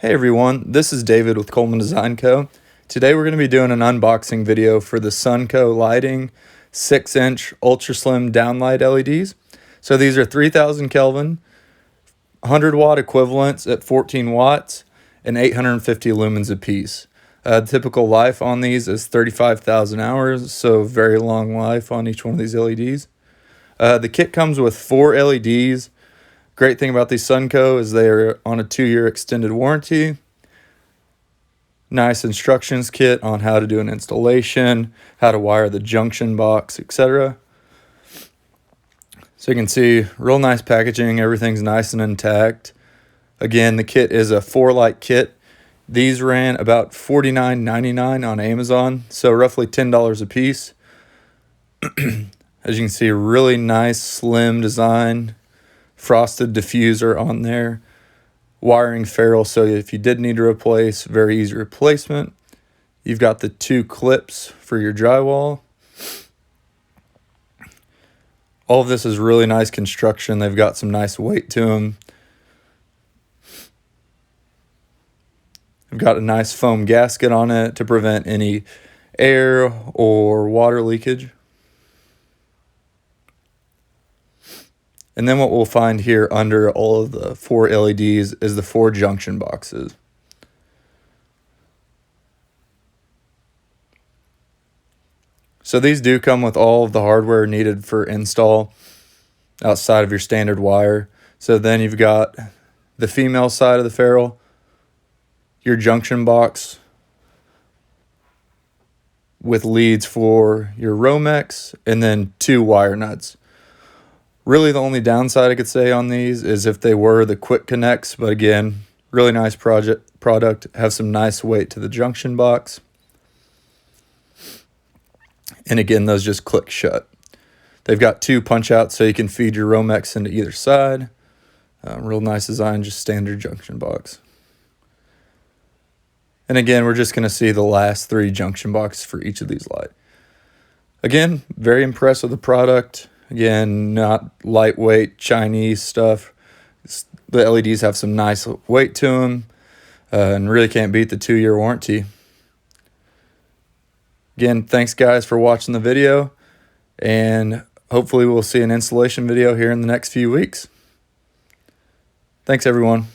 Hey everyone, this is David with Coleman Design Co. Today we're going to be doing an unboxing video for the Sunco lighting 6-inch ultra slim downlight LEDs. So these are 3000 Kelvin, 100 watt equivalents at 14 watts, and 850 lumens apiece. Typical life on these is 35,000 hours, so very long life on each one of these LEDs. The kit comes with 4 LEDs. Great thing about these Sunco is they are on a 2-year extended warranty. Nice instructions kit on how to do an installation, how to wire the junction box, etc. So you can see real nice packaging, everything's nice and intact. Again, the kit is a 4-light kit. These ran about $49.99 on Amazon, so roughly $10 a piece. As you can see, really nice slim design. Frosted diffuser on there, wiring ferrule, so if you did need to replace, very easy replacement. You've got the 2 clips for your drywall. All of this is really nice construction. They've got some nice weight to them. They've got a nice foam gasket on it to prevent any air or water leakage. And then what we'll find here under all of the 4 LEDs is the 4 junction boxes. So these do come with all of the hardware needed for install outside of your standard wire. So then you've got the female side of the ferrule, your junction box with leads for your Romex, and then 2 wire nuts. Really, the only downside I could say on these is if they were the quick connects, but again, really nice product, have some nice weight to the junction box. And again, those just click shut. They've got 2 punch outs so you can feed your Romex into either side. Real nice design, just standard junction box. And again, we're just going to see the last 3 junction boxes for each of these lights. Again, very impressed with the product. Again, not lightweight Chinese stuff. The LEDs have some nice weight to them and really can't beat the 2-year warranty. Again, thanks guys for watching the video, and hopefully we'll see an installation video here in the next few weeks. Thanks everyone.